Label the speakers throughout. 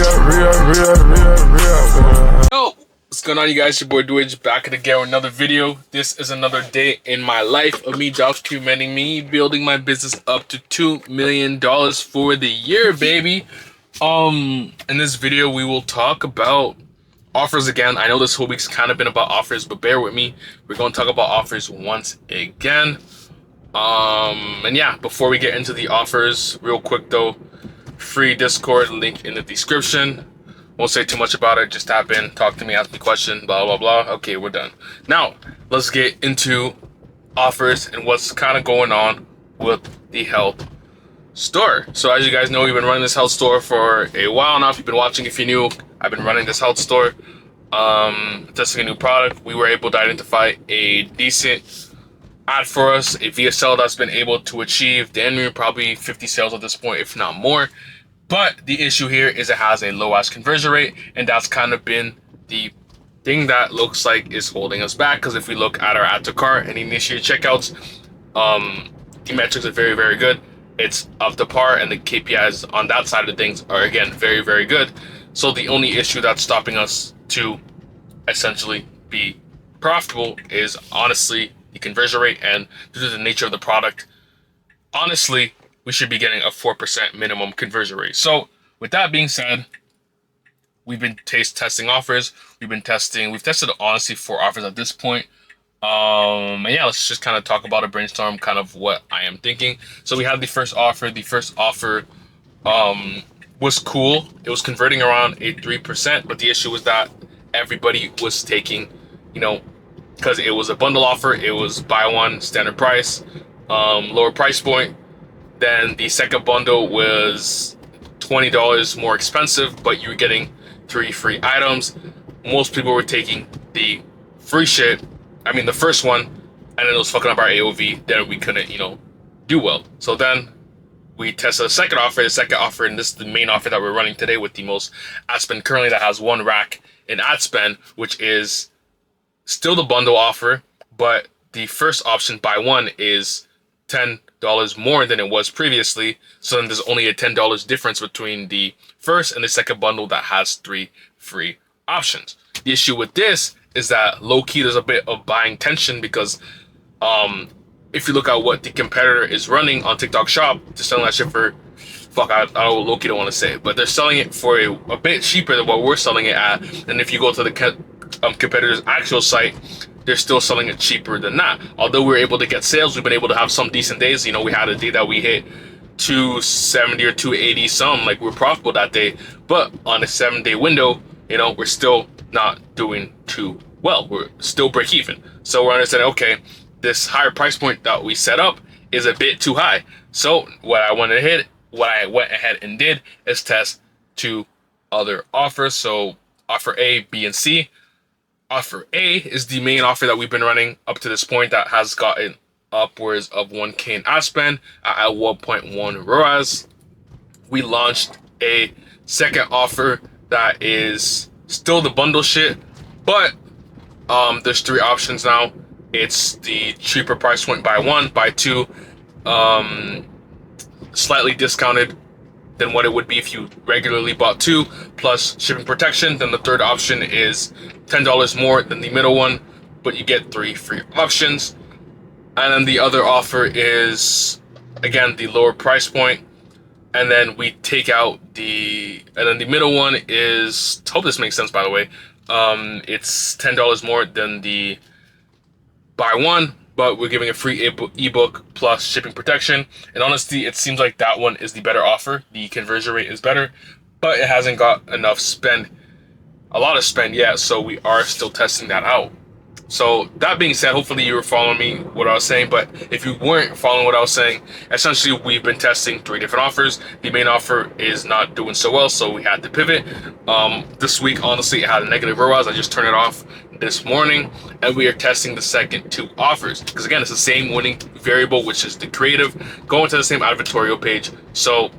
Speaker 1: Yo, what's going on, you guys? Your boy Dwidge back again with another video. This is another day in my life of me documenting me building my business up to $2 million for the year, baby. In this video we will talk about offers again. I know this whole week's kind of been about offers, but bear with me. We're going to talk about offers once again. And yeah, before we get into the offers, real quick though, free Discord link in the description. Won't say too much about it. Just tap in, talk to me, ask me a question, blah blah blah. Okay, we're done. Now let's get into offers and what's kind of going on with the health store. So as you guys know, we've been running this health store for a while now. If you've been watching, if you're new, I've been running this health store, testing a new product. We were able to identify a decent ad for us, a VSL that's been able to achieve damn near probably 50 sales at this point, if not more. But the issue here is it has a low ass conversion rate, and that's kind of been the thing that looks like is holding us back. Because if we look at our add to cart and initiate checkouts, the metrics are very, very good. It's up to par, and the KPIs on that side of things are again very, very good. So the only issue that's stopping us to essentially be profitable is honestly the conversion rate, and due to the nature of the product, honestly, we should be getting a 4% minimum conversion rate. So with that being said, we've been testing offers. We've tested honestly 4 offers at this point. And yeah, let's just kind of talk about it, brainstorm kind of what I am thinking. So we had the first offer. The first offer was cool. It was converting around a 3%, but the issue was that everybody was taking, because it was a bundle offer, it was buy one, standard price, lower price point. Then the second bundle was $20 more expensive, but you were getting 3 free items. Most people were taking the free shit. I mean, the first one, and then it was fucking up our AOV. Then we couldn't, do well. So then we tested the second offer. And this is the main offer that we're running today with the most ad spend currently, that has 1 rack in ad spend, which is still the bundle offer, but the first option, buy one, is $10 more than it was previously. So then there's only a $10 difference between the first and the second bundle that has 3 free options. The issue with this is that low-key there's a bit of buying tension, because if you look at what the competitor is running on TikTok Shop, they're selling that shit for, I don't low-key don't want to say it, but they're selling it for a bit cheaper than what we're selling it at. And if you go to the competitor's actual site, they're still selling it cheaper than that. Although we're able to get sales, we've been able to have some decent days. We had a day that we hit 270 or 280 some, like we're profitable that day. But on a 7-day window, we're still not doing too well. We're still break even. So we're understanding, okay, this higher price point that we set up is a bit too high. So what I went ahead and did is test 2 other offers. So offer A, B, and C. Offer A is the main offer that we've been running up to this point, that has gotten upwards of 1K in ad spend at 1.1 ROAS. We launched a second offer that is still the bundle shit, but there's 3 options now. It's the cheaper price point, buy one, buy two, slightly discounted than what it would be if you regularly bought 2, plus shipping protection. Then the third option is $10 more than the middle one, but you get 3 free options. And then the other offer is, again, the lower price point. And then we take out and then the middle one is, hope this makes sense by the way, it's $10 more than the buy one, but we're giving a free ebook plus shipping protection. And honestly, it seems like that one is the better offer. The conversion rate is better, but it hasn't got enough a lot of spend yet, so we are still testing that out. So that being said, hopefully you were following me, what I was saying. But if you weren't following what I was saying, essentially we've been testing 3 different offers. The main offer is not doing so well, so we had to pivot. This week, honestly, it had a negative ROAS. I just turned it off this morning, and we are testing the second 2 offers, because again, it's the same winning variable, which is the creative, going to the same advertorial page. So,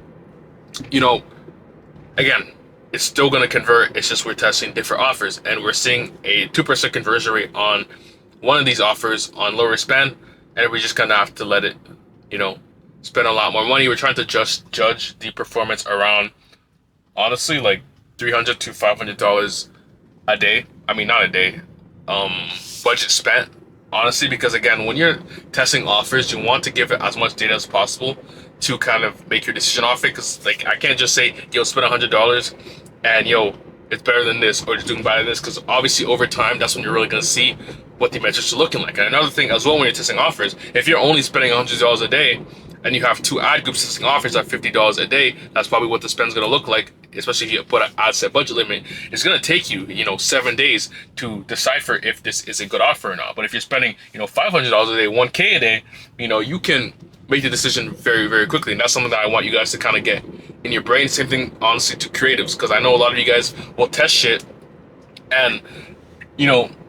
Speaker 1: again, it's still going to convert. It's just we're testing different offers, and we're seeing a 2% conversion rate on one of these offers on lower spend, and we're just going to have to let it, spend a lot more money. We're trying to just judge the performance around, honestly, like $300 to $500 a day. I mean, not a day. Budget spent. Honestly, because again, when you're testing offers, you want to give it as much data as possible to kind of make your decision off it. Because like, I can't just say, yo, spend $100 and yo, it's better than this or it's doing better than this. Because obviously over time, that's when you're really gonna see what the metrics are looking like. And another thing as well, when you're testing offers, if you're only spending $100 a day and you have 2 ad groups testing offers at $50 a day, that's probably what the spend's gonna look like. Especially if you put an ad set budget limit, it's gonna take you, 7 days to decipher if this is a good offer or not. But if you're spending, $500 a day, 1K a day, you can make the decision very, very quickly. And that's something that I want you guys to kind of get in your brain. Same thing, honestly, to creatives, because I know a lot of you guys will test shit and,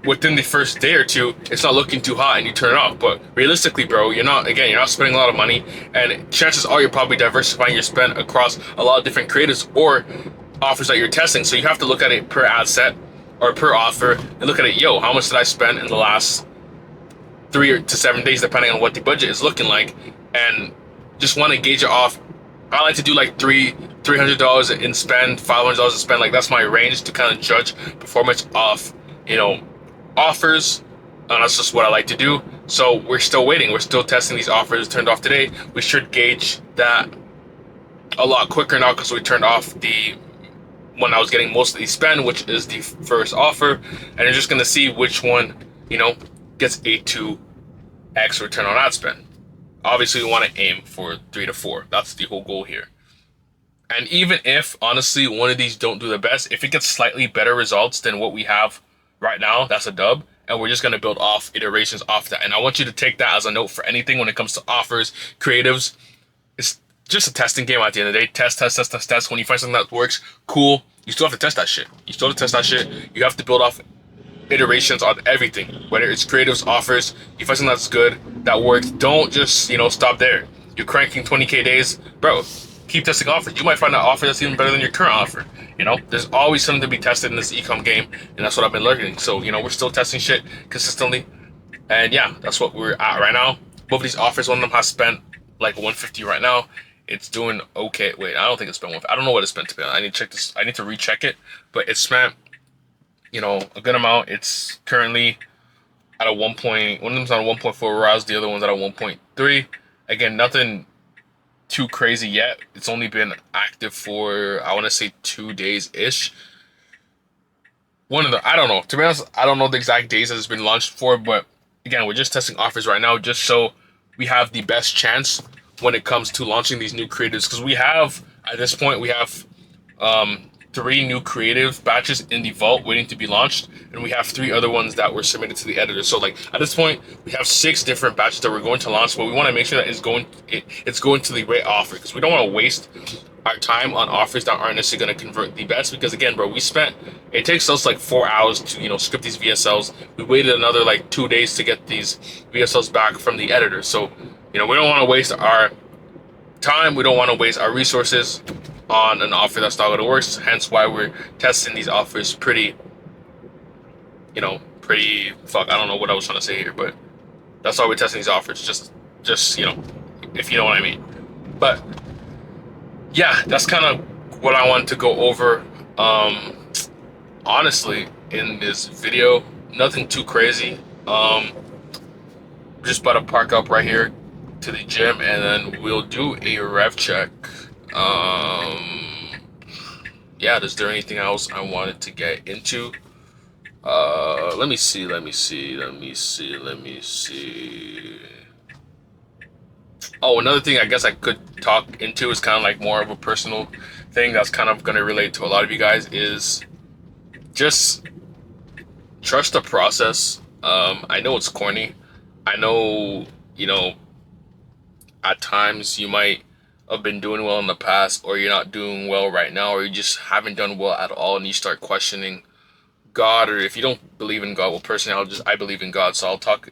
Speaker 1: within the first day or two, it's not looking too hot and you turn it off. But realistically, bro, you're not spending a lot of money, and chances are you're probably diversifying your spend across a lot of different creatives or offers that you're testing. So you have to look at it per ad set or per offer and look at it, yo, how much did I spend in the last 3 to 7 days, depending on what the budget is looking like, and just want to gauge it off. I like to do like $300 in spend, $500 in spend. Like, that's my range to kind of judge performance off, offers, and that's just what I like to do. So we're still waiting. We're still testing these offers turned off today. We should gauge that a lot quicker now because we turned off the one I was getting most of the spend, which is the first offer, and you're just gonna see which one gets a 2x return on ad spend. Obviously, we want to aim for 3 to 4. That's the whole goal here. And even if honestly one of these don't do the best, if it gets slightly better results than what we have right now, that's a dub, and we're just going to build off iterations off that. And I want you to take that as a note for anything when it comes to offers, creatives. It's just a testing game at the end of the day. Test. When you find something that works, cool. You still have to test that shit. You have to build off iterations on everything, whether it's creatives, offers. You find something that's good, that works, don't just stop there. You're cranking 20K days, bro. Keep testing offers. You might find an offer that's even better than your current offer. There's always something to be tested in this ecom game, and that's what I've been learning. So we're still testing shit consistently, and yeah, that's what we're at right now. Both of these offers, one of them has spent like 150 right now. It's doing okay. Wait, I don't think it's spent 150. I don't know what it's spent to be. I need to check this. I need to recheck it, but it's spent a good amount. It's currently at a 1 point. One of them's on 1.4 whereas the other one's at a 1.3. Again, nothing too crazy yet. It's only been active for, I want to say, 2 days ish. I don't know. To be honest, I don't know the exact days that it's been launched for, but again, we're just testing offers right now just so we have the best chance when it comes to launching these new creatives, because we have, at this point, we have 3 new creative batches in the vault waiting to be launched, and we have 3 other ones that were submitted to the editor. So like at this point, we have 6 different batches that we're going to launch, but we want to make sure that it's going to the right offer, because we don't want to waste our time on offers that aren't necessarily going to convert the best. Because again, bro, it takes us like 4 hours to script these VSLs. We waited another like 2 days to get these VSLs back from the editor. So we don't want to waste our time, we don't want to waste our resources on an offer that's not going to work. Hence why we're testing these offers pretty I don't know what I was trying to say here, but that's why we're testing these offers, just if you know what I mean. But yeah, that's kind of what I wanted to go over. Honestly, in this video, nothing too crazy. Just about to park up right here to the gym, and then we'll do a rev check. Yeah, is there anything else I wanted to get into? Let me see. Oh, another thing I guess I could talk into is kind of like more of a personal thing that's kind of going to relate to a lot of you guys, is just trust the process. I know it's corny. I know, at times you might have been doing well in the past, or you're not doing well right now, or you just haven't done well at all, and you start questioning God. Or if you don't believe in God, well, personally, I believe in God, so I'll talk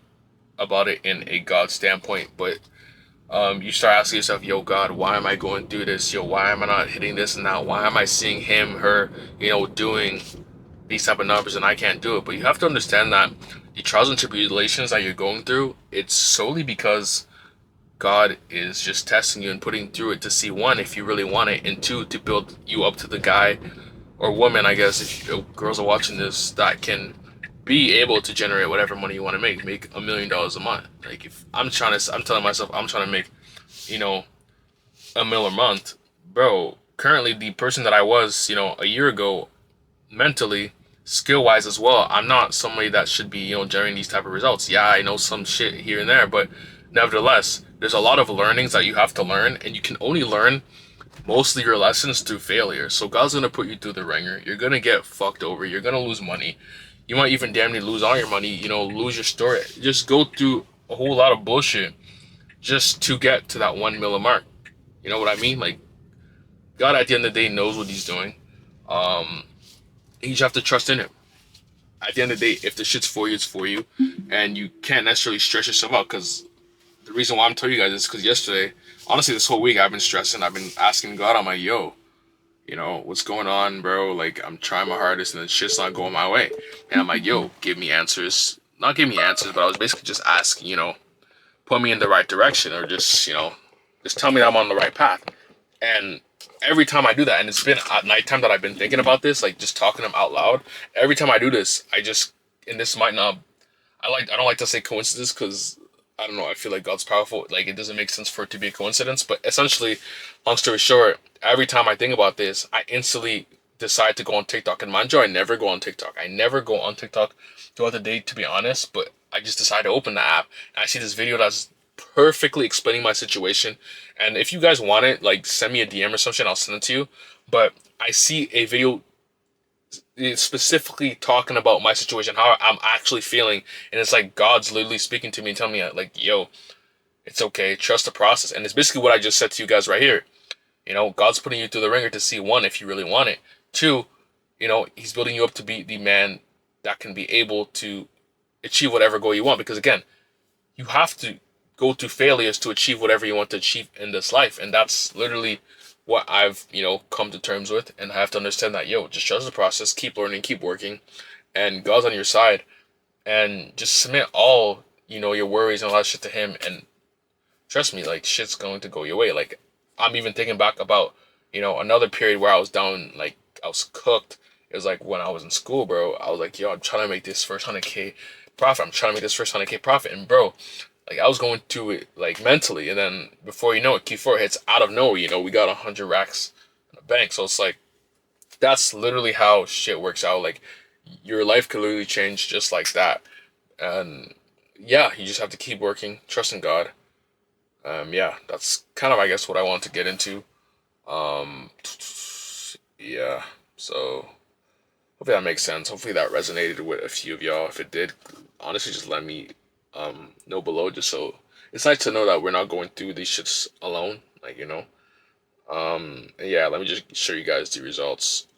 Speaker 1: about it in a God standpoint. But you start asking yourself, yo, God, why am I going through this? Yo, why am I not hitting this and that? Why am I seeing him, her, doing these type of numbers and I can't do it? But you have to understand that the trials and tribulations that you're going through, it's solely because God is just testing you and putting through it to see, 1, if you really want it, and 2, to build you up to the guy or women, I guess, if girls are watching this, that can be able to generate whatever money you want to make $1 million a month. Like if I'm telling myself I'm trying to make, you know, $1 million a month, bro. Currently, the person that I was, a year ago, mentally, skill wise as well, I'm not somebody that should be, generating these type of results. Yeah, I know some shit here and there, but nevertheless, there's a lot of learnings that you have to learn, and you can only learn mostly your lessons through failure. So God's gonna put you through the ringer. You're gonna get fucked over. You're gonna lose money. You might even damn near lose all your money. Lose your store. Just go through a whole lot of bullshit just to get to that 1 million mark. You know what I mean? Like, God at the end of the day knows what He's doing. You just have to trust in Him. At the end of the day, if the shit's for you, it's for you, and you can't necessarily stress yourself out. Because the reason why I'm telling you guys is because yesterday, honestly, this whole week I've been stressing. I've been asking God, I'm like, yo, what's going on, bro? Like, I'm trying my hardest and then shit's not going my way. And I'm like, yo, give me answers. Not give me answers, but I was basically just asking, put me in the right direction, or just tell me that I'm on the right path. And every time I do that, and it's been at nighttime that I've been thinking about this, like just talking them out loud. Every time I do this, and this might not, I don't like to say coincidence, because I don't know, I feel like God's powerful. Like, it doesn't make sense for it to be a coincidence. But essentially, long story short, every time I think about this, I instantly decide to go on TikTok. And mind you, I never go on TikTok. I never go on TikTok throughout the day, to be honest. But I just decide to open the app, and I see this video that's perfectly explaining my situation. And if you guys want it, like, send me a DM or something, I'll send it to you. But I see a video specifically talking about my situation, how I'm actually feeling, and it's like God's literally speaking to me and telling me, like, yo, it's okay, trust the process. And it's basically what I just said to you guys right here. God's putting you through the ringer to see, one, if you really want it. Two, He's building you up to be the man that can be able to achieve whatever goal you want. Because again, you have to go through failures to achieve whatever you want to achieve in this life. And that's literally what I've, come to terms with. And I have to understand that, just trust the process, keep learning, keep working, and God's on your side. And just submit all, your worries and all that shit to Him. And trust me, like, shit's going to go your way. Like, I'm even thinking back about, another period where I was down, like, I was cooked. It was like when I was in school, bro. I was like, yo, I'm trying to make this first 100K profit. I'm trying to make this first 100K profit. And bro, like, I was going through it, like, mentally, and then before you know it, Q4 hits out of nowhere. We got 100 racks in the bank. So it's like, that's literally how shit works out. Like, your life could literally change just like that. And yeah, you just have to keep working, trust in God. Yeah, that's kind of, I guess, what I want to get into. Yeah, so hopefully that makes sense. Hopefully that resonated with a few of y'all. If it did, honestly, just let me know below, just so it's nice to know that we're not going through these shits alone, like, yeah, let me just show you guys the results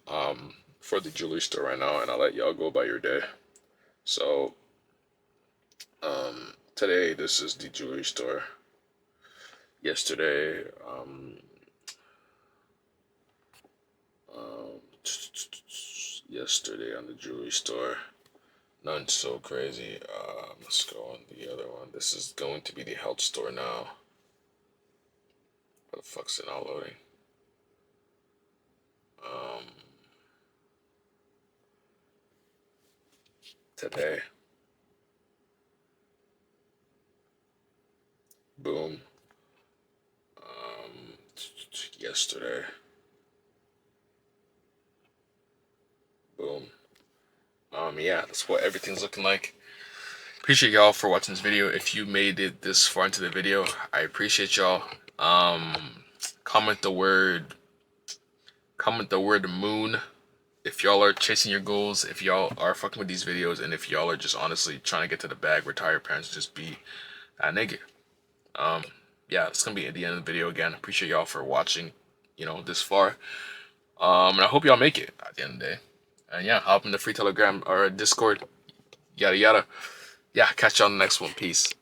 Speaker 1: for the jewelry store right now, and I'll let y'all go about your day. So today, this is the jewelry store. Yesterday, yesterday on the jewelry store, none so crazy. Let's go on the other one. This is going to be the health store now. What the fuck's it not loading? Today. Boom. Yesterday. Boom. Yeah, that's what everything's looking like. Appreciate y'all for watching this video. If you made it this far into the video, I appreciate y'all. Comment the word moon if y'all are chasing your goals, if y'all are fucking with these videos, and if y'all are just honestly trying to get to the bag, retire parents, just be that nigga. Yeah, it's gonna be at the end of the video again. Appreciate y'all for watching, this far. And I hope y'all make it at the end of the day. And yeah, hop in the free Telegram or Discord, yada yada. Yeah, catch y'all on the next one. Peace.